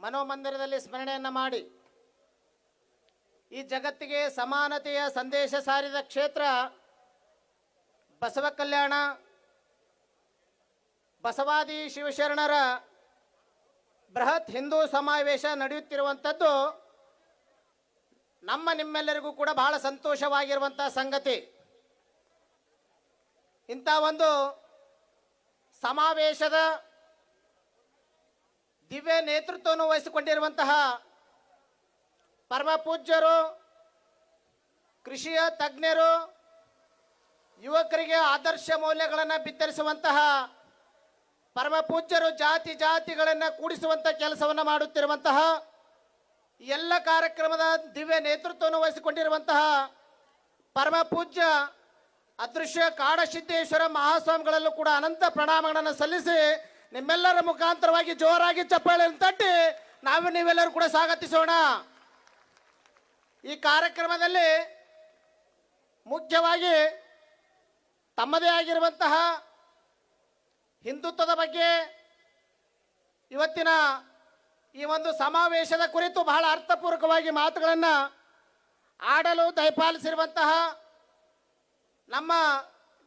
ಮನೋಮಂದಿರದಲ್ಲಿ ಸ್ಮರಣೆಯನ್ನು ಮಾಡಿ ಈ ಜಗತ್ತಿಗೆ ಸಮಾನತೆಯ ಸಂದೇಶ ಸಾರಿದ ಕ್ಷೇತ್ರ ಬಸವ ಕಲ್ಯಾಣ. ಬಸವಾದಿ ಶಿವಶರಣರ ಬೃಹತ್ ಹಿಂದೂ ಸಮಾವೇಶ ನಡೆಯುತ್ತಿರುವಂಥದ್ದು ನಿಮ್ಮೆಲ್ಲರಿಗೂ ಕೂಡ ಬಹಳ ಸಂತೋಷವಾಗಿರುವಂಥ ಸಂಗತಿ. ಇಂಥ ಒಂದು ಸಮಾವೇಶದ ದಿವ್ಯ ನೇತೃತ್ವವನ್ನು ವಹಿಸಿಕೊಂಡಿರುವಂತಹ ಪರಮ ಪೂಜ್ಯರು, ಕೃಷಿಯ ತಜ್ಞರು, ಯುವಕರಿಗೆ ಆದರ್ಶ ಮೌಲ್ಯಗಳನ್ನು ಬಿತ್ತರಿಸುವಂತಹ ಪರಮ ಪೂಜ್ಯರು, ಜಾತಿಗಳನ್ನು ಕೂಡಿಸುವಂಥ ಕೆಲಸವನ್ನು ಮಾಡುತ್ತಿರುವಂತಹ ಎಲ್ಲ ಕಾರ್ಯಕ್ರಮದ ದಿವ್ಯ ನೇತೃತ್ವವನ್ನು ವಹಿಸಿಕೊಂಡಿರುವಂತಹ ಪರಮ ಪೂಜ್ಯ ಅದೃಶ್ಯ ಕಾಡಸಿದ್ದೇಶ್ವರ ಮಹಾಸ್ವಾಮಿಗಳಲ್ಲೂ ಕೂಡ ಅನಂತ ಪ್ರಣಾಮಗಳನ್ನು ಸಲ್ಲಿಸಿ ನಿಮ್ಮೆಲ್ಲರ ಮುಖಾಂತರವಾಗಿ ಜೋರಾಗಿ ಚಪ್ಪಾಳೆಯನ್ನು ತಟ್ಟಿ ನೀವೆಲ್ಲರೂ ಕೂಡ ಸ್ವಾಗತಿಸೋಣ. ಈ ಕಾರ್ಯಕ್ರಮದಲ್ಲಿ ಮುಖ್ಯವಾಗಿ ತಮ್ಮದೇ ಆಗಿರುವಂತಹ ಹಿಂದುತ್ವದ ಬಗ್ಗೆ ಇವತ್ತಿನ ಈ ಒಂದು ಸಮಾವೇಶದ ಕುರಿತು ಬಹಳ ಅರ್ಥಪೂರ್ವಕವಾಗಿ ಮಾತುಗಳನ್ನು ಆಡಲು ದಯಪಾಲಿಸಿರುವಂತಹ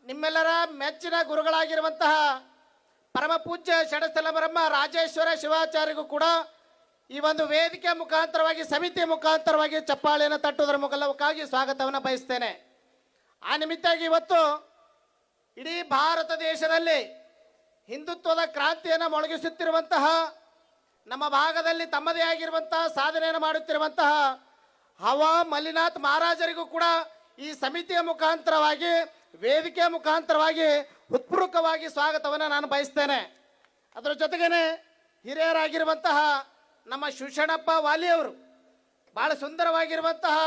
ನಿಮ್ಮೆಲ್ಲರ ಮೆಚ್ಚಿನ ಗುರುಗಳಾಗಿರುವಂತಹ ಪರಮ ಪೂಜ್ಯ ಷಡಸ್ಥಲ ಬ್ರಹ್ಮ ರಾಜೇಶ್ವರ ಶಿವಾಚಾರ್ಯಗೂ ಕೂಡ ಈ ಒಂದು ವೇದಿಕೆ ಮುಖಾಂತರವಾಗಿ, ಸಮಿತಿಯ ಮುಖಾಂತರವಾಗಿ ಚಪ್ಪಾಳೆಯನ್ನು ತಟ್ಟುವುದರ ಮೂಲಕವಾಗಿ ಸ್ವಾಗತವನ್ನು ಬಯಸ್ತೇನೆ. ಆ ನಿಮಿತ್ತಾಗಿ ಇವತ್ತು ಇಡೀ ಭಾರತ ದೇಶದಲ್ಲಿ ಹಿಂದುತ್ವದ ಕ್ರಾಂತಿಯನ್ನು ಮೊಳಗಿಸುತ್ತಿರುವಂತಹ, ನಮ್ಮ ಭಾಗದಲ್ಲಿ ತಮ್ಮದೇ ಆಗಿರುವಂತಹ ಸಾಧನೆಯನ್ನು ಮಾಡುತ್ತಿರುವಂತಹ ಹವಾ ಮಲ್ಲಿನಾಥ್ ಮಹಾರಾಜರಿಗೂ ಕೂಡ ಈ ಸಮಿತಿಯ ಮುಖಾಂತರವಾಗಿ, ವೇದಿಕೆಯ ಮುಖಾಂತರವಾಗಿ ಹೃತ್ಪೂರ್ವಕವಾಗಿ ಸ್ವಾಗತವನ್ನು ನಾನು ಬಯಸ್ತೇನೆ. ಅದರ ಜೊತೆಗೇನೆ ಹಿರಿಯರಾಗಿರುವಂತಹ ನಮ್ಮ ಶಿವಶರಣಪ್ಪ ವಾಲಿಯವರು ಬಹಳ ಸುಂದರವಾಗಿರುವಂತಹ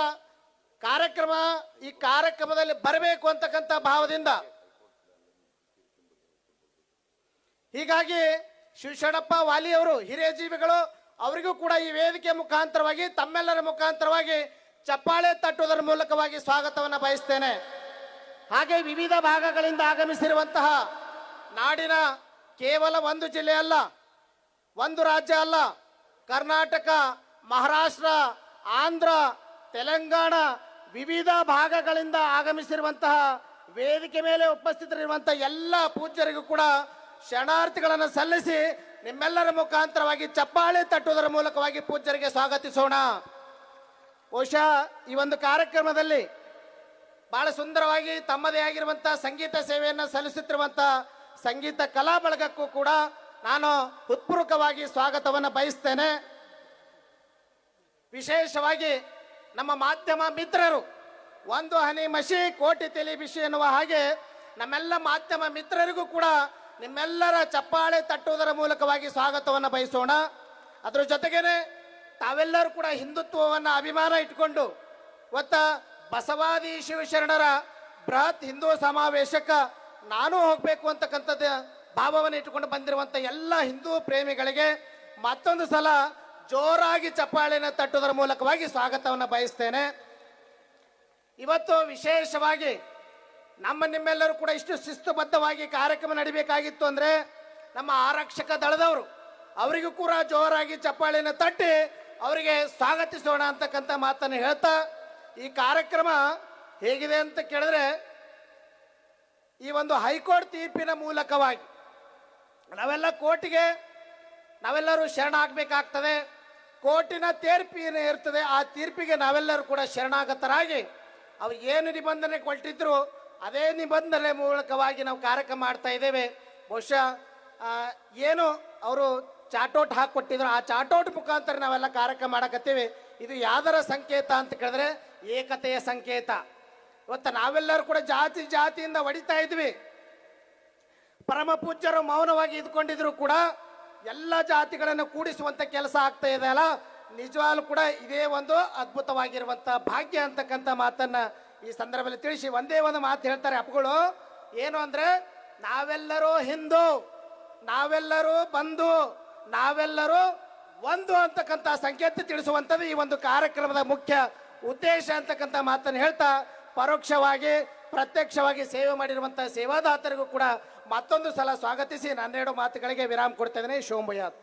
ಈ ಕಾರ್ಯಕ್ರಮದಲ್ಲಿ ಬರಬೇಕು ಅಂತಕ್ಕಂಥ ಭಾವದಿಂದ, ಹೀಗಾಗಿ ಶಿವಶರಣಪ್ಪ ವಾಲಿಯವರು ಹಿರಿಯ ಜೀವಿಗಳು, ಅವರಿಗೂ ಕೂಡ ಈ ವೇದಿಕೆ ಮುಖಾಂತರವಾಗಿ, ತಮ್ಮೆಲ್ಲರ ಮುಖಾಂತರವಾಗಿ ಚಪ್ಪಾಳೆ ತಟ್ಟುವುದರ ಮೂಲಕವಾಗಿ ಸ್ವಾಗತವನ್ನು ಬಯಸ್ತೇನೆ. ಹಾಗೆ ವಿವಿಧ ಭಾಗಗಳಿಂದ ಆಗಮಿಸಿರುವಂತಹ ನಾಡಿನ ಕೇವಲ ಒಂದು ಜಿಲ್ಲೆ ಅಲ್ಲ, ಒಂದು ರಾಜ್ಯ ಅಲ್ಲ, ಕರ್ನಾಟಕ, ಮಹಾರಾಷ್ಟ್ರ, ಆಂಧ್ರ, ತೆಲಂಗಾಣ ವಿವಿಧ ಭಾಗಗಳಿಂದ ಆಗಮಿಸಿರುವಂತಹ ವೇದಿಕೆ ಮೇಲೆ ಉಪಸ್ಥಿತರಿರುವಂತಹ ಎಲ್ಲ ಪೂಜ್ಯರಿಗೂ ಕೂಡ ಶರಣಾರ್ಥಿಗಳನ್ನು ಸಲ್ಲಿಸಿ ನಿಮ್ಮೆಲ್ಲರ ಮುಖಾಂತರವಾಗಿ ಚಪ್ಪಾಳೆ ತಟ್ಟುವುದರ ಮೂಲಕವಾಗಿ ಪೂಜ್ಯರಿಗೆ ಸ್ವಾಗತಿಸೋಣ. ಬಹುಶಃ ಈ ಒಂದು ಕಾರ್ಯಕ್ರಮದಲ್ಲಿ ಬಹಳ ಸುಂದರವಾಗಿ ತಮ್ಮದೇ ಆಗಿರುವಂತಹ ಸಂಗೀತ ಸೇವೆಯನ್ನು ಸಲ್ಲಿಸುತ್ತಿರುವಂತಹ ಸಂಗೀತ ಕಲಾ ಬಳಗಕ್ಕೂ ಕೂಡ ನಾನು ಹೃತ್ಪೂರ್ವಕವಾಗಿ ಸ್ವಾಗತವನ್ನು ಬಯಸ್ತೇನೆ. ವಿಶೇಷವಾಗಿ ನಮ್ಮ ಮಾಧ್ಯಮ ಮಿತ್ರರು, ಒಂದು ಹನಿ ಮಸಿ ಕೋಟಿ ತಲಿ ಬಿಸಿ ಎನ್ನುವ ಹಾಗೆ ನಮ್ಮೆಲ್ಲ ಮಾಧ್ಯಮ ಮಿತ್ರರಿಗೂ ಕೂಡ ನಿಮ್ಮೆಲ್ಲರ ಚಪ್ಪಾಳೆ ತಟ್ಟುವುದರ ಮೂಲಕವಾಗಿ ಸ್ವಾಗತವನ್ನು ಬಯಸೋಣ. ಅದರ ಜೊತೆಗೇನೆ ತಾವೆಲ್ಲರೂ ಕೂಡ ಹಿಂದುತ್ವವನ್ನು ಅಭಿಮಾನ ಇಟ್ಕೊಂಡು ಬಸವಾದಿ ಶಿವಶರಣರ ಬೃಹತ್ ಹಿಂದೂ ಸಮಾವೇಶಕ್ಕೆ ನಾನು ಹೋಗಬೇಕು ಅಂತಕ್ಕಂಥದ್ದು ಭಾವವನ್ನು ಇಟ್ಟುಕೊಂಡು ಬಂದಿರುವಂಥ ಎಲ್ಲ ಹಿಂದೂ ಪ್ರೇಮಿಗಳಿಗೆ ಮತ್ತೊಂದು ಸಲ ಜೋರಾಗಿ ಚಪ್ಪಾಳೆಯನ್ನು ತಟ್ಟುವುದರ ಮೂಲಕವಾಗಿ ಸ್ವಾಗತವನ್ನು ಬಯಸ್ತೇನೆ. ಇವತ್ತು ವಿಶೇಷವಾಗಿ ನಿಮ್ಮೆಲ್ಲರೂ ಕೂಡ ಇಷ್ಟು ಶಿಸ್ತುಬದ್ಧವಾಗಿ ಕಾರ್ಯಕ್ರಮ ನಡಿಬೇಕಾಗಿತ್ತು ಅಂದರೆ ನಮ್ಮ ಆರಕ್ಷಕ ದಳದವರು, ಅವರಿಗೂ ಕೂಡ ಜೋರಾಗಿ ಚಪ್ಪಾಳೆಯನ್ನು ತಟ್ಟಿ ಅವರಿಗೆ ಸ್ವಾಗತಿಸೋಣ ಅಂತಕ್ಕಂಥ ಮಾತನ್ನು ಹೇಳ್ತಾ, ಈ ಕಾರ್ಯಕ್ರಮ ಹೇಗಿದೆ ಅಂತ ಕೇಳಿದ್ರೆ, ಈ ಒಂದು ಹೈಕೋರ್ಟ್ ತೀರ್ಪಿನ ಮೂಲಕವಾಗಿ ನಾವೆಲ್ಲ ಕೋರ್ಟಿಗೆ ನಾವೆಲ್ಲರೂ ಶರಣಾಗಬೇಕಾಗ್ತದೆ. ಕೋರ್ಟಿನ ತೀರ್ಪಿನ ಇರ್ತದೆ, ಆ ತೀರ್ಪಿಗೆ ನಾವೆಲ್ಲರೂ ಕೂಡ ಶರಣಾಗತರಾಗಿ ಅವ್ರು ಏನು ನಿಬಂಧನೆ ಕೊಟ್ಟಿದ್ರು ಅದೇ ನಿಬಂಧನೆ ಮೂಲಕವಾಗಿ ನಾವು ಕಾರ್ಯಕ್ರಮ ಮಾಡ್ತಾ ಇದ್ದೇವೆ. ಬಹುಶಃ ಏನು ಅವರು ಚಾಟೋಟ್ ಹಾಕಿಕೊಟ್ಟಿದ್ರು ಆ ಚಾಟೋಟ್ ಮುಖಾಂತರ ನಾವೆಲ್ಲ ಕಾರ್ಯಕ್ರಮ ಮಾಡಕತ್ತೀವಿ. ಇದು ಯಾವ್ದರ ಸಂಕೇತ ಅಂತ ಕೇಳಿದ್ರೆ ಏಕತೆಯ ಸಂಕೇತ. ಇವತ್ತು ನಾವೆಲ್ಲರೂ ಕೂಡ ಜಾತಿಯಿಂದ ಹೊಡಿತಾ ಇದ್ವಿ. ಪರಮ ಪೂಜ್ಯರು ಮೌನವಾಗಿ ಇದ್ಕೊಂಡಿದ್ರು ಕೂಡ ಎಲ್ಲ ಜಾತಿಗಳನ್ನು ಕೂಡಿಸುವಂತ ಕೆಲಸ ಆಗ್ತಾ ಇದೆ ಅಲ್ಲ, ನಿಜವಾಗ್ಲೂ ಕೂಡ ಇದೇ ಒಂದು ಅದ್ಭುತವಾಗಿರುವಂತ ಭಾಗ್ಯ ಅಂತಕ್ಕಂಥ ಮಾತನ್ನ ಈ ಸಂದರ್ಭದಲ್ಲಿ ತಿಳಿಸಿ ಒಂದೇ ಒಂದು ಮಾತು ಹೇಳ್ತಾರೆ ಅಪ್ಪಗಳು. ಏನು ಅಂದ್ರೆ, ನಾವೆಲ್ಲರೂ ಹಿಂದೂ, ನಾವೆಲ್ಲರೂ ಬಂಧು, ನಾವೆಲ್ಲರೂ ಒಂದು ಅಂತಕ್ಕಂಥ ಸಂಕೇತ ತಿಳಿಸುವಂಥದ್ದು ಈ ಒಂದು ಕಾರ್ಯಕ್ರಮದ ಮುಖ್ಯ ಉದ್ದೇಶ ಅಂತಕ್ಕಂಥ ಮಾತನ್ನು ಹೇಳ್ತಾ, ಪರೋಕ್ಷವಾಗಿ ಪ್ರತ್ಯಕ್ಷವಾಗಿ ಸೇವೆ ಮಾಡಿರುವಂತಹ ಸೇವಾದಾತರಿಗೂ ಕೂಡ ಮತ್ತೊಂದು ಸಲ ಸ್ವಾಗತಿಸಿ ನನ್ನೆರಡು ಮಾತುಗಳಿಗೆ ವಿರಾಮ ಕೊಡ್ತಾ ಇದ್ದೇನೆ. ಶೋಭಯಾತ್.